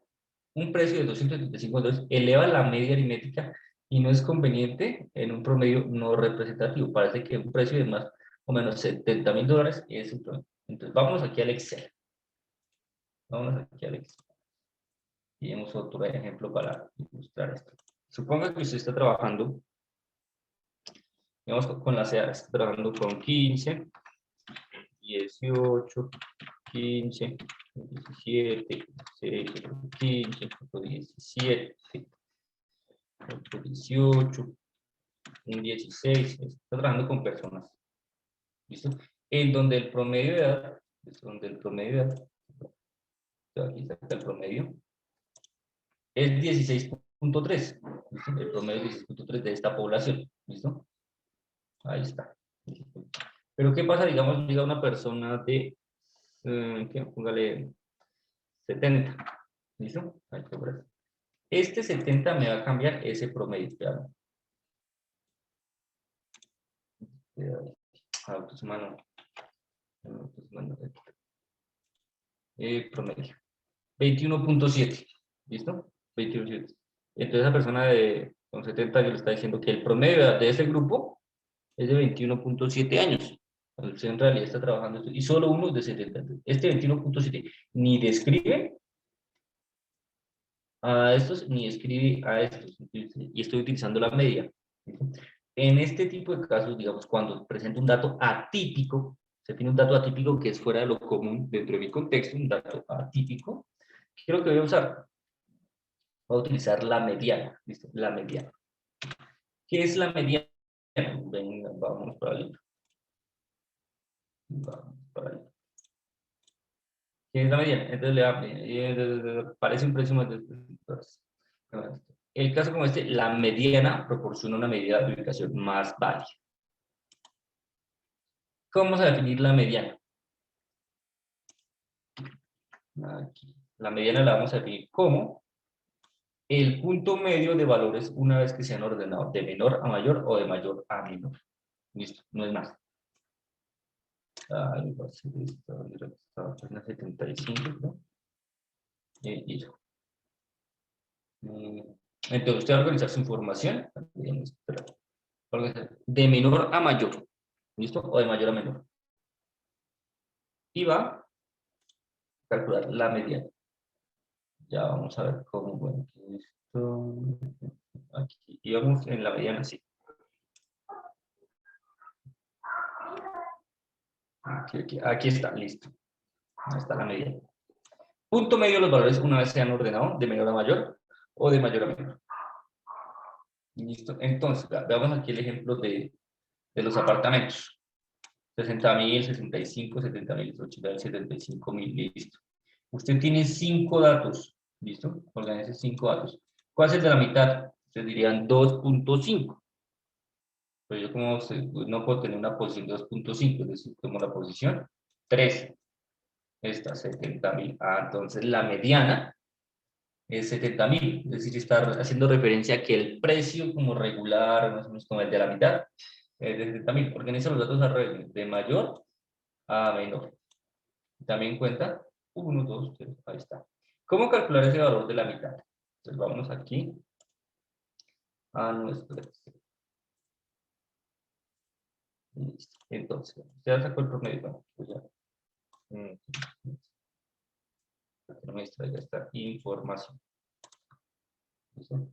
un precio de $275 eleva la media aritmética y no es conveniente en un promedio no representativo. Parece que un precio de más o menos $70,000 es un promedio. Entonces, vamos aquí al Excel. Vamos aquí al Excel. Y vemos otro ejemplo para ilustrar esto. Suponga que usted está trabajando, digamos, con la CEA, está trabajando con 15, 18, 15, 17, 16, 15, 17, 18, un 16, está trabajando con personas, ¿listo? En donde el promedio de edad, aquí está el promedio, es 16,3, ¿listo? El promedio es 16,3 de esta población, ¿listo? Ahí está. Pero ¿qué pasa? Digamos, llega una persona de, póngale 70, ¿listo? Ahí está, por ahí. Este 70 me va a cambiar ese promedio, vean. Autos humano. Promedio. 21,7. ¿Listo? 21,7. Entonces esa persona con 70 años le está diciendo que el promedio de ese grupo es de 21,7 años. Cuando usted en realidad está trabajando esto, y solo uno de 70. Este 21,7 ni describe a estos ni describe a estos. Y estoy utilizando la media. En este tipo de casos, digamos, cuando presento un dato atípico, se tiene un dato atípico que es fuera de lo común dentro de mi contexto, un dato atípico, ¿qué es lo que voy a usar? Voy a utilizar la mediana, ¿listo? La mediana. ¿Qué es la mediana? Venga, vamos para el libro. Vamos para el libro. ¿Qué es la mediana? Entonces parece un precio más de... El caso como este, la mediana proporciona una medida de ubicación más válida. ¿Cómo vamos a definir la mediana? Aquí. La mediana la vamos a definir como el punto medio de valores una vez que sean ordenados de menor a mayor o de mayor a menor. Listo, no es más. Va a ser esta página 75, ¿no? Listo. Entonces usted va a organizar su información de menor a mayor, ¿listo? O de mayor a menor. Y va a calcular la mediana. Ya vamos a ver cómo, bueno, esto, aquí, y vamos en la mediana, sí. Aquí está, listo. Ahí está la mediana. Punto medio de los valores una vez sean ordenados de menor a mayor o de mayor a menor. Listo. Entonces, veamos aquí el ejemplo de los apartamentos. 60.000, 65, 70.000, 80.000, 75.000, listo. Usted tiene 5 datos, ¿listo? Organice 5 datos. ¿Cuál es el de la mitad? Ustedes dirían 2.5. Pero yo como no puedo tener una posición 2.5, es decir, tomo la posición 3. Esta, 70.000. Entonces la mediana es 70.000, es decir, está haciendo referencia a que el precio como regular, más o menos como el de la mitad, es de 70.000. Organiza los datos al revés, de mayor a menor. También cuenta 1, 2, 3, ahí está. ¿Cómo calcular ese valor de la mitad? Entonces vamos aquí a nuestro... Listo. Entonces, ya sacó el promedio. Bueno, pues ya. Me extraiga esta información. ¿Listo?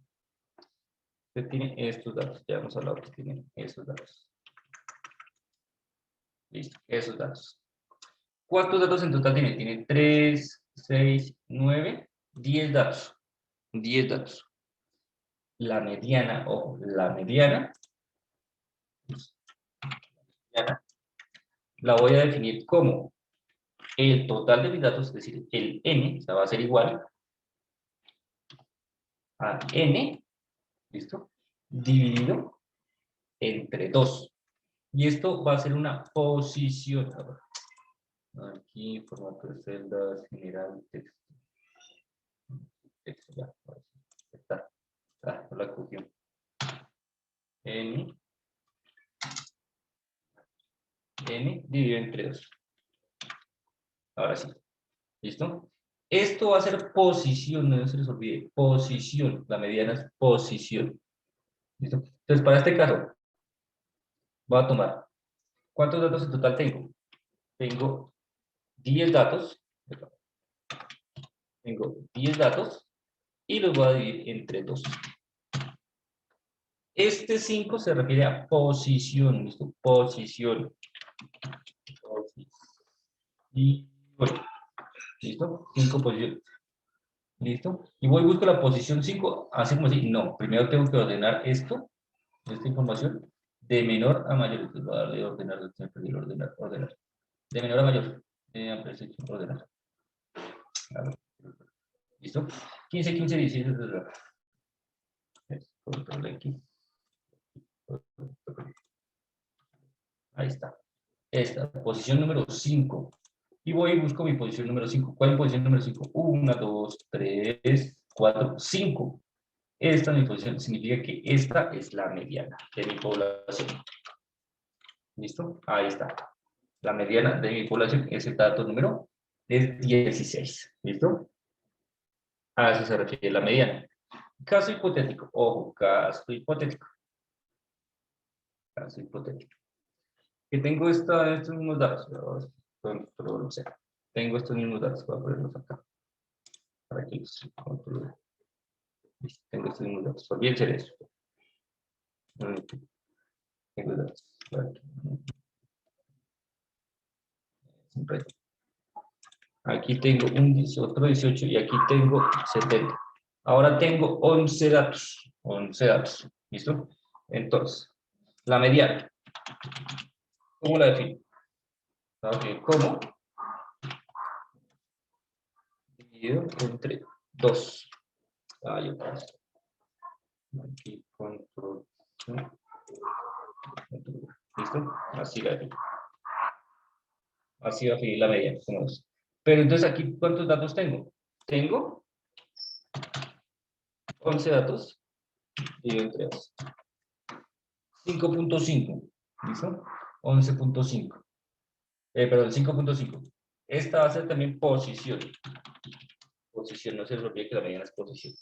Usted tiene estos datos. Ya hemos hablado que tiene esos datos. Listo, esos datos. ¿Cuántos datos en total tiene? Tiene 3, 6, 9, 10 datos. 10 datos. La mediana, ojo, la mediana la voy a definir como el total de mis datos, es decir, el n, o sea, va a ser igual a n, ¿listo? Dividido entre 2. Y esto va a ser una posición. Aquí, formato de celdas, general, texto. Texto, ya. Está. La cuestión. N dividido entre 2. Ahora sí. ¿Listo? Esto va a ser posición, no se les olvide. Posición. La mediana es posición. ¿Listo? Entonces, para este caso, voy a tomar. ¿Cuántos datos en total tengo? Tengo 10 datos. Tengo 10 datos y los voy a dividir entre 2. Este 5 se refiere a posición. ¿Listo? Posición. ¿Listo? 5 posiciones. ¿Listo? Y voy y busco la posición 5. Así como así. No, primero tengo que ordenar esto, esta información, de menor a mayor. Entonces voy a darle ordenar, ordenar. De menor a mayor. Ordenar. ¿Listo? 15, 15, 16. Control X. Ahí está. Esta, posición número 5. Y voy y busco mi posición número 5. ¿Cuál es mi posición número 5? 1, 2, 3, 4, 5. Esta es mi posición. Significa que esta es la mediana de mi población. ¿Listo? Ahí está. La mediana de mi población es el dato número es 16. ¿Listo? A eso se refiere la mediana. Caso hipotético. Ojo, caso hipotético. Caso hipotético. Que tengo estos mismos datos. Control C. Tengo estos mismos datos. Voy a ponerlos acá. Para que los controle. Tengo estos mismos datos. Olvídense de eso. Tengo datos. Aquí tengo otro 18 y aquí tengo 70. Ahora tengo 11 datos. 11 datos. ¿Listo? Entonces, la mediana. ¿Cómo la defino? Okay, ¿cómo? Dividido entre 2. Ahí está. Aquí control. ¿Listo? Así la defino. Así va a fluir la mediana, como es. Pero entonces aquí, ¿cuántos datos tengo? Tengo 11 datos dividido entre 2. 5.5, ¿listo? 11.5. Perdón, 5.5. Esta va a ser también posición. Posición, no se les olvide que la mediana es posición.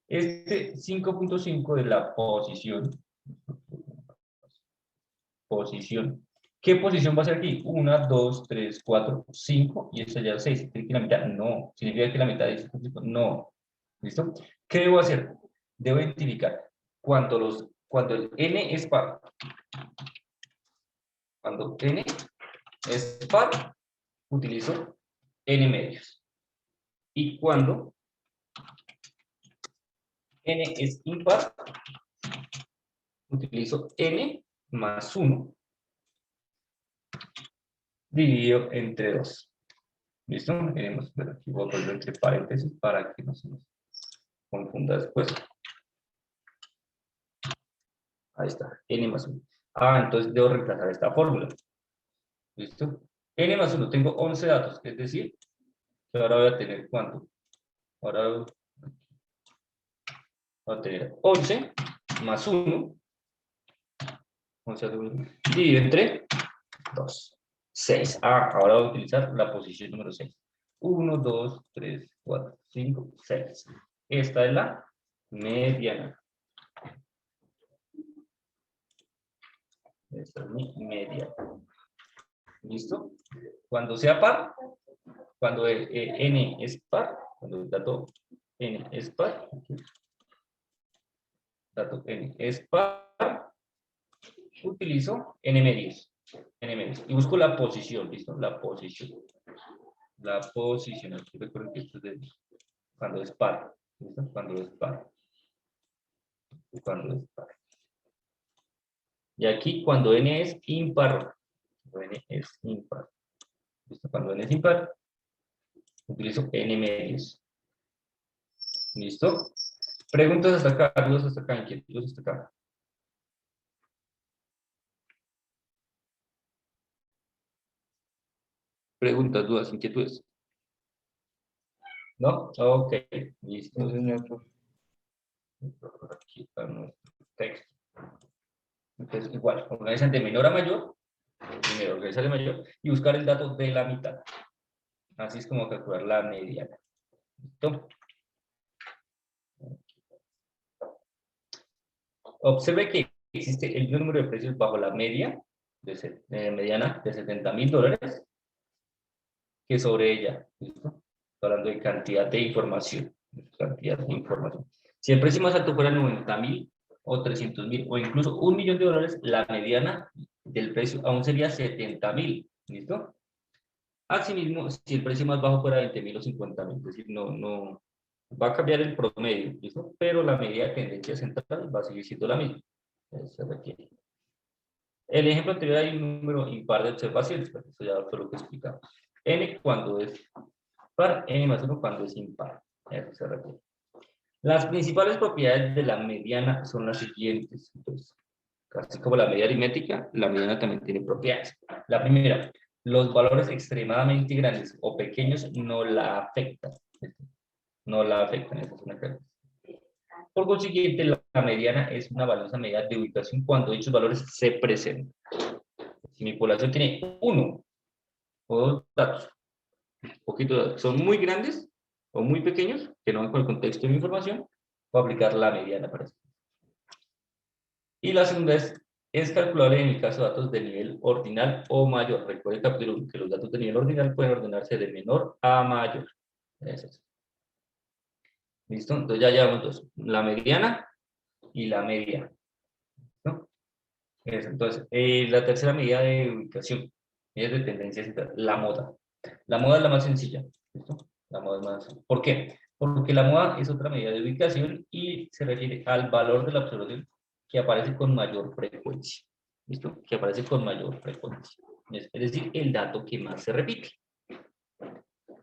Este 5.5 de la posición. Posición. ¿Qué posición va a ser aquí? 1, 2, 3, 4, 5 y esta ya es 6. ¿Significa que la mitad? No. ¿Significa que la mitad es 5? No. ¿Listo? ¿Qué debo hacer? Debo identificar cuando el n es par. Cuando n es par, utilizo n medios. Y cuando n es impar, utilizo n más 1 dividido entre 2. ¿Listo? Tenemos, pero aquí voy a ponerlo entre paréntesis para que no se nos confunda después. Ahí está, n más 1. Entonces debo reemplazar esta fórmula. ¿Listo? N más 1, tengo 11 datos, es decir, que ahora voy a tener ¿cuánto? Ahora voy a tener 11 más 1, 11 dividido entre 2. 6. Ahora voy a utilizar la posición número 6. 1, 2, 3, 4, 5, 6. Esta es la mediana. Esta es mi mediana. ¿Listo? Cuando sea par, cuando n es par, cuando el dato n es par, dato n es par, utilizo n medios. Y busco la posición, ¿listo? La posición. Aquí recuerden que esto es cuando es par. ¿Listo? Cuando es par. Cuando es par. Y aquí cuando n es impar. Cuando n es impar. ¿Listo? Cuando n es impar, utilizo n medios. ¿Listo? Preguntas hasta acá, dudas hasta acá, inquietudes hasta acá. Preguntas, dudas, inquietudes. ¿No? Ok, listo. Aquí está nuestro texto. Entonces, igual, organizan de menor a mayor, primero organizar de mayor, y buscar el dato de la mitad. Así es como calcular la mediana. ¿Listo? Observe que existe el número de precios bajo la media, mediana de $70,000, que sobre ella. ¿Listo? Estoy hablando de cantidad de información. Si el precio más alto fuera 90,000 o 300,000 o incluso $1,000,000, la mediana del precio aún sería 70,000. ¿Listo? Asimismo, si el precio más bajo fuera 20,000 o 50,000, es decir, no va a cambiar el promedio, ¿listo? Pero la media de tendencia central va a seguir siendo la misma. Se requiere. El ejemplo anterior hay un número impar de observaciones, pero eso ya fue lo que explicamos. N cuando es par, n más 1 cuando es impar. Eso se requiere. Las principales propiedades de la mediana son las siguientes. Entonces, casi como la media aritmética, la mediana también tiene propiedades. La primera, los valores extremadamente grandes o pequeños no la afectan. No la afectan, esa es una característica. Por consiguiente, la mediana es una valiosa medida de ubicación cuando dichos valores se presentan. Si mi población tiene 1 o 2 datos, poquitos datos, son muy grandes o muy pequeños, que no van con el contexto de mi información, voy a aplicar la mediana para eso. Y la segunda es calculable en el caso de datos de nivel ordinal o mayor. Recuerde que los datos de nivel ordinal pueden ordenarse de menor a mayor. Eso es. ¿Listo? Entonces ya llevamos dos. La mediana y la media. ¿No? Entonces, la tercera medida de ubicación es de tendencia central, la moda. La moda es la más sencilla. ¿Listo? La moda es más. ¿Por qué? Porque la moda es otra medida de ubicación y se refiere al valor de la observación que aparece con mayor frecuencia. ¿Listo? Que aparece con mayor frecuencia. Es decir, el dato que más se repite.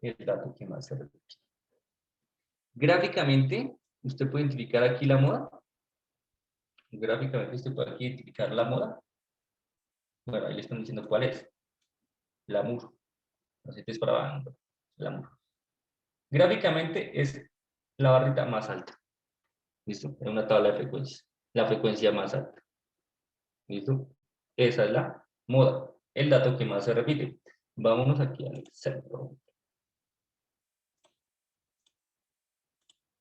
El dato que más se repite. Gráficamente, usted puede identificar aquí la moda. Gráficamente, usted puede aquí identificar la moda. Bueno, ahí le están diciendo cuál es. La MUR. Así es para el amor. Gráficamente es la barrita más alta. ¿Listo? En una tabla de frecuencias. La frecuencia más alta. ¿Listo? Esa es la moda. El dato que más se repite. Vámonos aquí al centro.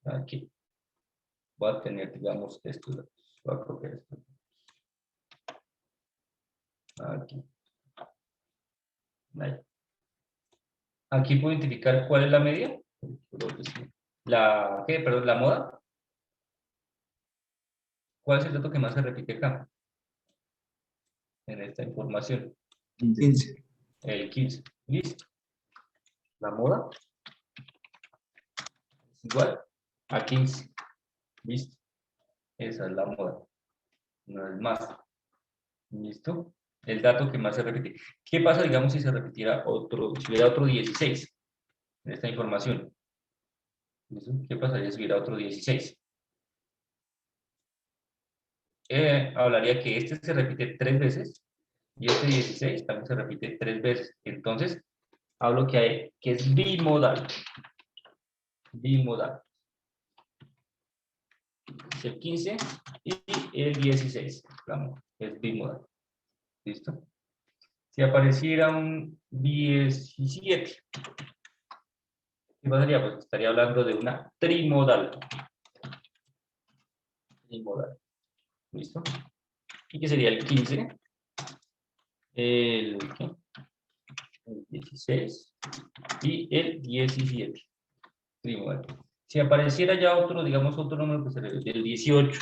Aquí. Voy a tener, digamos, estos datos. Voy a copiar esto. Aquí. Ahí. Aquí puedo identificar cuál es la media. ¿Qué? Perdón, la moda. ¿Cuál es el dato que más se repite acá? En esta información. 15. El 15. Listo. La moda es igual a 15. Listo. Esa es la moda. No es más. ¿Listo? El dato que más se repite. ¿Qué pasa, digamos, si se repitiera otro, si hubiera otro 16 en esta información? ¿Listo? ¿Qué pasaría si hubiera otro 16? Hablaría que este se repite 3 veces y este 16 también se repite 3 veces. Entonces, hablo que es bimodal. Bimodal. Es el 15 y el 16. Vamos, es bimodal. ¿Listo? Si apareciera un 17, ¿qué pasaría? Pues estaría hablando de una trimodal. Trimodal. ¿Listo? ¿Y qué sería el 15? El, ¿qué? El 16 y el 17. Trimodal. Si apareciera ya otro, digamos otro número que se repite, el 18,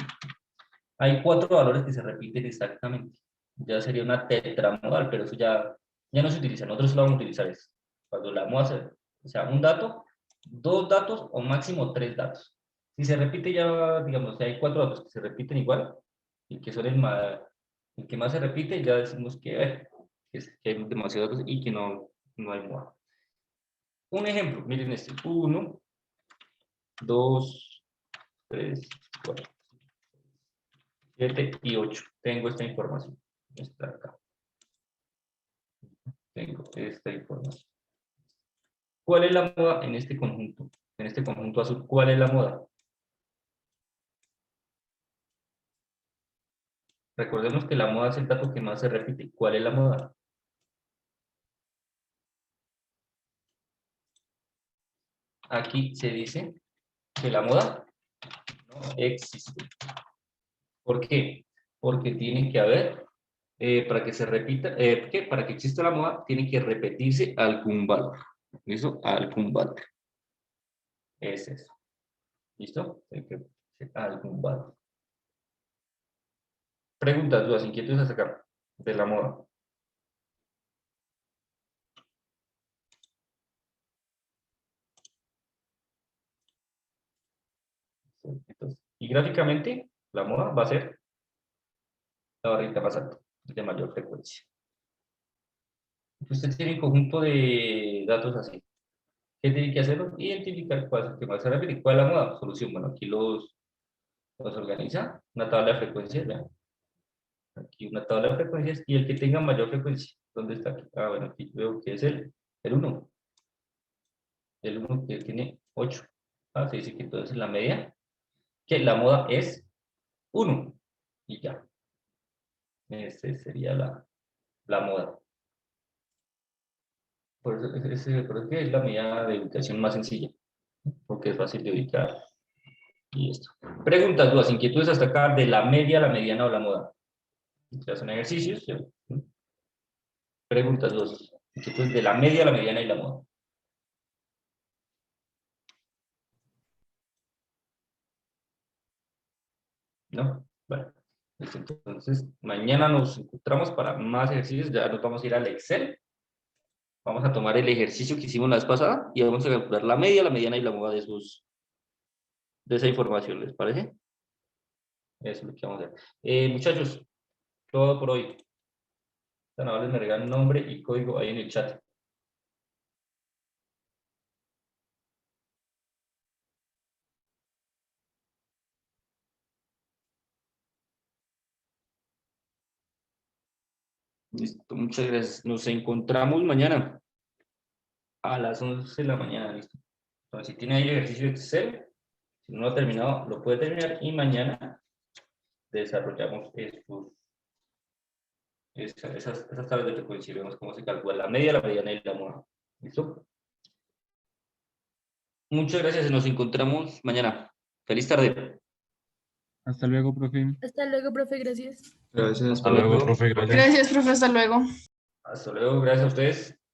hay 4 valores que se repiten exactamente. Ya sería una tetramodal, pero eso ya no se utiliza. Nosotros solo vamos a utilizar eso. Cuando la vamos a hacer, o sea, un dato, 2 datos o máximo 3 datos. Si se repite ya, digamos, si hay 4 datos que se repiten igual, y que son el que más se repite, ya decimos que hay demasiados datos y que no hay moda. Un ejemplo, miren este, 1, 2, 3, 4, 7 y 8. Tengo esta información. Está acá. Tengo esta información. ¿Cuál es la moda en este conjunto? En este conjunto azul, ¿cuál es la moda? Recordemos que la moda es el dato que más se repite. ¿Cuál es la moda? Aquí se dice que la moda no existe. ¿Por qué? Porque tiene que haber, para que se repita, ¿qué? Para que exista la moda, tiene que repetirse algún valor. ¿Listo? Algún valor. Es eso. ¿Listo? Tiene que ser algún valor. Preguntas, dudas, inquietudes hasta acá de la moda. Entonces, y gráficamente, la moda va a ser la barrita más alta, de mayor frecuencia. Usted tiene un conjunto de datos así. ¿Qué tiene que hacer? Identificar cuál es el que más se repite. ¿Cuál es la moda? Solución. Bueno, aquí los organiza. Una tabla de frecuencias, ¿ya? Aquí una tabla de frecuencias y el que tenga mayor frecuencia. ¿Dónde está aquí? Ah, bueno, aquí veo que es el 1. El 1 que tiene 8. Ah, se dice que entonces la media, que la moda es 1. Y ya. Esa sería la moda. Por eso, por eso que es la medida de ubicación más sencilla, porque es fácil de ubicar y esto. Preguntas, dudas, inquietudes hasta acá de la media, la mediana o la moda. Se hacen ejercicios. ¿Sí? Preguntas, dudas, inquietudes de la media, la mediana y la moda. ¿No? Bueno, listo, entonces mañana nos encontramos para más ejercicios. Ya nos vamos a ir al Excel. Vamos a tomar el ejercicio que hicimos la vez pasada y vamos a calcular la media, la mediana y la moda de esa información. ¿Les parece? Eso es lo que vamos a hacer. Muchachos, todo por hoy. Tan amables, me regalan nombre y código ahí en el chat. Listo, muchas gracias. Nos encontramos mañana. a las 11 de la mañana, listo. Entonces, si tiene ahí el ejercicio de Excel, si no lo ha terminado, lo puede terminar y mañana desarrollamos esas tablas de frecuencia y vemos cómo se calcula la media, la mediana y la moda. ¿Listo? Muchas gracias, nos encontramos mañana. Feliz tarde. Hasta luego, profe. Hasta luego, profe, gracias. Gracias, Hasta luego, profe, gracias. Gracias, profe, hasta luego. Hasta luego, gracias a ustedes.